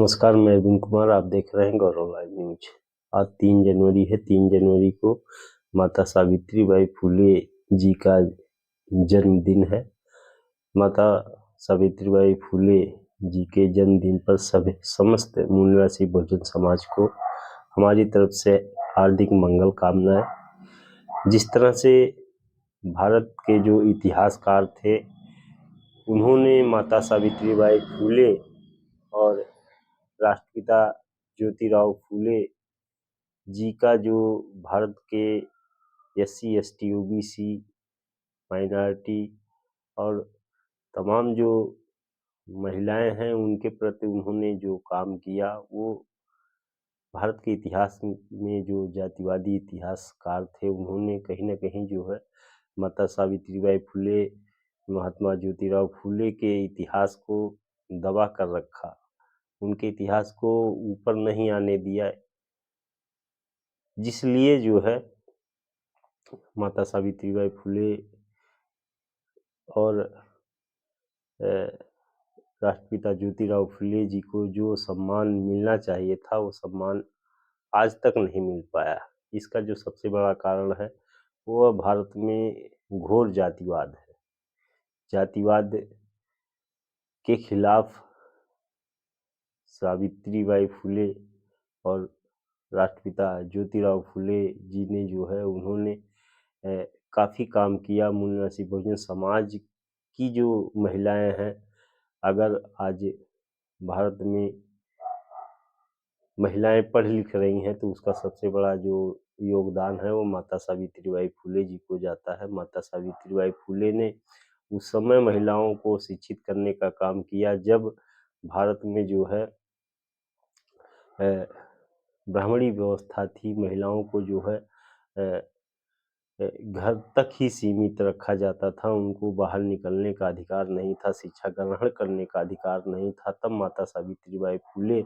नमस्कार, मैं अरविंद कुमार। आप देख रहे हैं गौरव लाइव न्यूज। आज 3 जनवरी है। 3 जनवरी को माता सावित्रीबाई फुले जी का जन्मदिन है। माता सावित्रीबाई फुले जी के जन्मदिन पर सभी समस्त मूलनिवासी बहुजन समाज को हमारी तरफ से हार्दिक मंगल कामनाएं। जिस तरह से भारत के जो इतिहासकार थे, उन्होंने माता सावित्रीबाई फुले और राष्ट्रपिता ज्योतिराव फुले जी का जो भारत के SC ST OBC माइनॉरिटी और तमाम जो महिलाएं हैं, उनके प्रति उन्होंने जो काम किया, वो भारत के इतिहास में जो जातिवादी इतिहासकार थे, उन्होंने कहीं ना कहीं जो है माता सावित्रीबाई फुले, महात्मा ज्योतिराव फुले के इतिहास को दबा कर रखा, उनके इतिहास को ऊपर नहीं आने दिया। जिसलिए जो है माता सावित्रीबाई फुले और राष्ट्रपिता ज्योतिराव फुले जी को जो सम्मान मिलना चाहिए था, वो सम्मान आज तक नहीं मिल पाया। इसका जो सबसे बड़ा कारण है, वो भारत में घोर जातिवाद है। जातिवाद के खिलाफ सावित्रीबाई फुले और राष्ट्रपिता ज्योतिराव फुले जी ने जो है, उन्होंने काफ़ी काम किया। मूलनिवासी बहुजन समाज की जो महिलाएं हैं, अगर आज भारत में महिलाएं पढ़ लिख रही हैं, तो उसका सबसे बड़ा जो योगदान है, वो माता सावित्रीबाई फुले जी को जाता है। माता सावित्रीबाई फुले ने उस समय महिलाओं को शिक्षित करने का काम किया, जब भारत में जो है ब्राह्मणी व्यवस्था थी। महिलाओं को जो है घर तक ही सीमित रखा जाता था, उनको बाहर निकलने का अधिकार नहीं था, शिक्षा ग्रहण करने का अधिकार नहीं था। तब माता सावित्रीबाई फुले,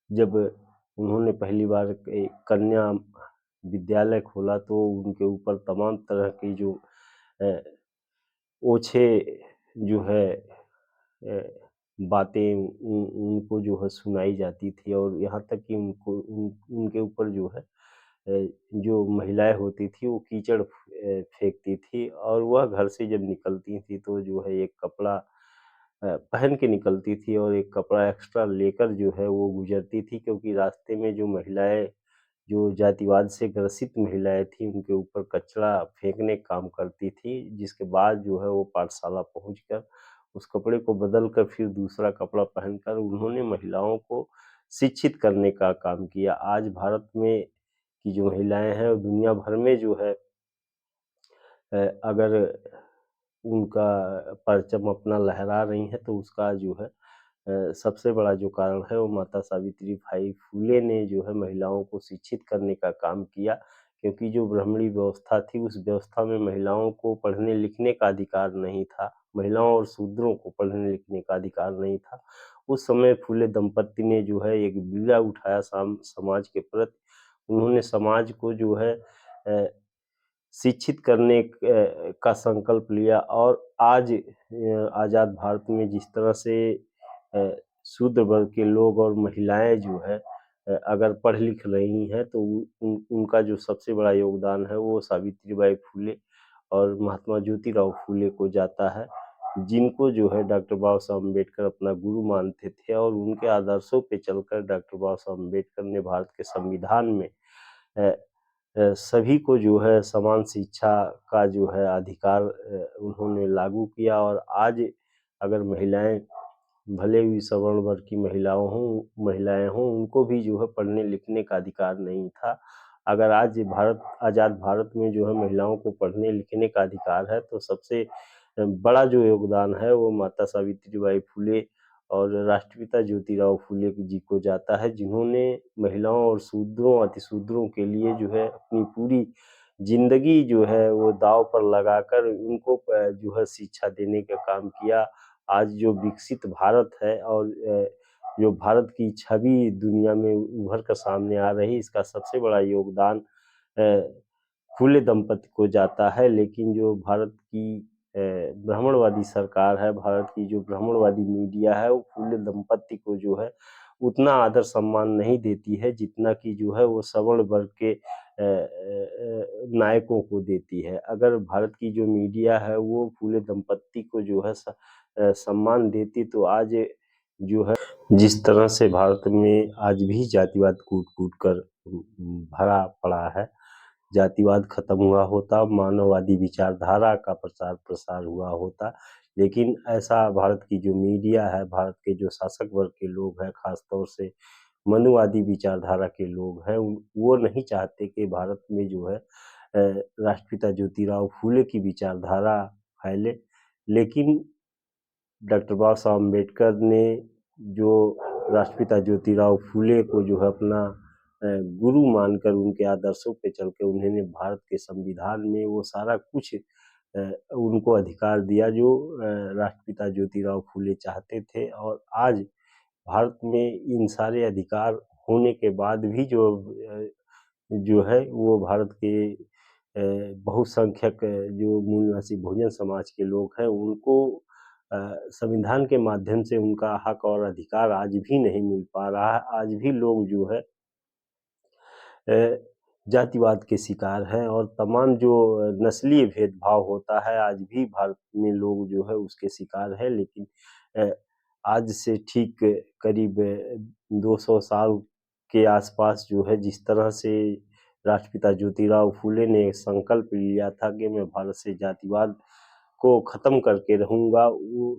जब उन्होंने पहली बार कन्या विद्यालय खोला, तो उनके ऊपर तमाम तरह की जो ओछे जो है बातें उनको जो है सुनाई जाती थी, और यहाँ तक कि उनके ऊपर जो है जो महिलाएं होती थी, वो कीचड़ फेंकती थी, और वह घर से जब निकलती थी, तो जो है एक कपड़ा पहन के निकलती थी और एक कपड़ा एक्स्ट्रा लेकर जो है वो गुजरती थी, क्योंकि रास्ते में जो महिलाएं, जो जातिवाद से ग्रसित महिलाएं थी, उनके ऊपर कचरा फेंकने का काम करती थी। जिसके बाद जो है वो पाठशाला पहुंचकर उस कपड़े को बदल कर फिर दूसरा कपड़ा पहनकर उन्होंने महिलाओं को शिक्षित करने का काम किया। आज भारत में की जो महिलाएं हैं, दुनिया भर में जो है अगर उनका परचम अपना लहरा रही हैं, तो उसका जो है सबसे बड़ा जो कारण है, वो माता सावित्रीबाई फुले ने जो है महिलाओं को शिक्षित करने का काम किया। क्योंकि जो ब्राह्मणी व्यवस्था थी, उस व्यवस्था में महिलाओं को पढ़ने लिखने का अधिकार नहीं था, महिलाओं और शूद्रों को पढ़ने लिखने का अधिकार नहीं था। उस समय फुले दंपत्ति ने जो है एक बीड़ा उठाया समाज के प्रति। उन्होंने समाज को जो है शिक्षित करने का संकल्प लिया, और आज आज़ाद भारत में जिस तरह से शूद्र वर्ग के लोग और महिलाएं जो है अगर पढ़ लिख रही हैं, तो उनका जो सबसे बड़ा योगदान है, वो सावित्रीबाई फुले और महात्मा ज्योतिराव फुले को जाता है, जिनको जो है डॉक्टर बाबा साहब अम्बेडकर अपना गुरु मानते थे। और उनके आदर्शों पे चलकर डॉक्टर बाबा साहब अम्बेडकर ने भारत के संविधान में सभी को जो है समान शिक्षा का जो है अधिकार उन्होंने लागू किया। और आज अगर महिलाएं, भले ही सवर्ण वर्ग की महिलाएं हों, उनको भी जो है पढ़ने लिखने का अधिकार नहीं था। अगर आज आज़ाद भारत में जो है महिलाओं को पढ़ने लिखने का अधिकार है, तो सबसे बड़ा जो योगदान है, वो माता सावित्रीबाई फुले और राष्ट्रपिता ज्योतिराव फुले जी को जाता है, जिन्होंने महिलाओं और शूद्रों अतिशूद्रों के लिए जो है अपनी पूरी जिंदगी जो है वो दांव पर लगाकर उनको जो है शिक्षा देने का काम किया। आज जो विकसित भारत है और जो भारत की छवि दुनिया में उभर कर सामने आ रही, इसका सबसे बड़ा योगदान फुले दंपति को जाता है। लेकिन जो भारत की ब्राह्मणवादी सरकार है, भारत की जो ब्राह्मणवादी मीडिया है, वो फूले दंपत्ति को जो है उतना आदर सम्मान नहीं देती है जितना कि जो है वो सवर्ण वर्ग के नायकों को देती है। अगर भारत की जो मीडिया है वो फूले दंपत्ति को जो है सम्मान देती तो आज जो है जिस तरह से भारत में आज भी जातिवाद कूट-कूट कर भरा पड़ा है, जातिवाद खत्म हुआ होता, मानववादी विचारधारा का प्रचार प्रसार हुआ होता, लेकिन ऐसा भारत की जो मीडिया है, भारत के जो शासक वर्ग के लोग हैं, खास तौर से मनुवादी विचारधारा के लोग हैं, वो नहीं चाहते कि भारत में जो है राष्ट्रपिता ज्योतिराव फूले की विचारधारा फैले, लेकिन डॉक्टर बाबा साहब अम्बेडकर ने जो राष्ट्रपिता ज्योतिराव फूले को जो है अपना गुरु मानकर उनके आदर्शों पे चल के उन्होंने भारत के संविधान में वो सारा कुछ उनको अधिकार दिया जो राष्ट्रपिता ज्योतिराव फूले चाहते थे। और आज भारत में इन सारे अधिकार होने के बाद भी जो है वो भारत के बहुसंख्यक जो मूल निवासी बहुजन समाज के लोग हैं उनको संविधान के माध्यम से उनका हक और अधिकार आज भी नहीं मिल पा रहा है। आज भी लोग जो है जातिवाद के शिकार हैं और तमाम जो नस्लीय भेदभाव होता है आज भी भारत में लोग जो है उसके शिकार हैं। लेकिन आज से ठीक करीब 200 साल के आसपास जो है जिस तरह से राष्ट्रपिता ज्योतिराव फूले ने संकल्प लिया था कि मैं भारत से जातिवाद को खत्म करके रहूँगा, वो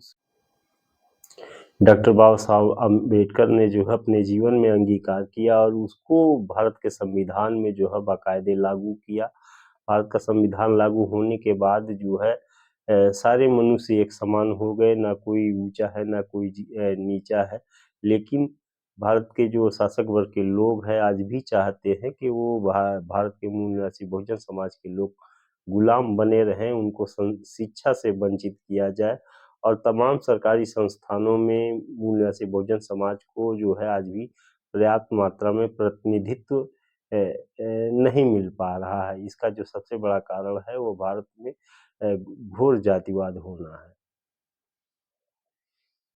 डॉक्टर बाबा साहब अम्बेडकर ने जो है अपने जीवन में अंगीकार किया और उसको भारत के संविधान में जो है बाकायदे लागू किया। भारत का संविधान लागू होने के बाद जो है सारे मनुष्य एक समान हो गए, ना कोई ऊंचा है ना कोई नीचा है। लेकिन भारत के जो शासक वर्ग के लोग हैं आज भी चाहते हैं कि वो भारत के मूल निवासी बहुजन समाज के लोग गुलाम बने रहें, उनको शिक्षा से वंचित किया जाए और तमाम सरकारी संस्थानों में मूल निवासी बहुजन समाज को जो है आज भी पर्याप्त मात्रा में प्रतिनिधित्व नहीं मिल पा रहा है। इसका जो सबसे बड़ा कारण है वो भारत में घोर जातिवाद होना है।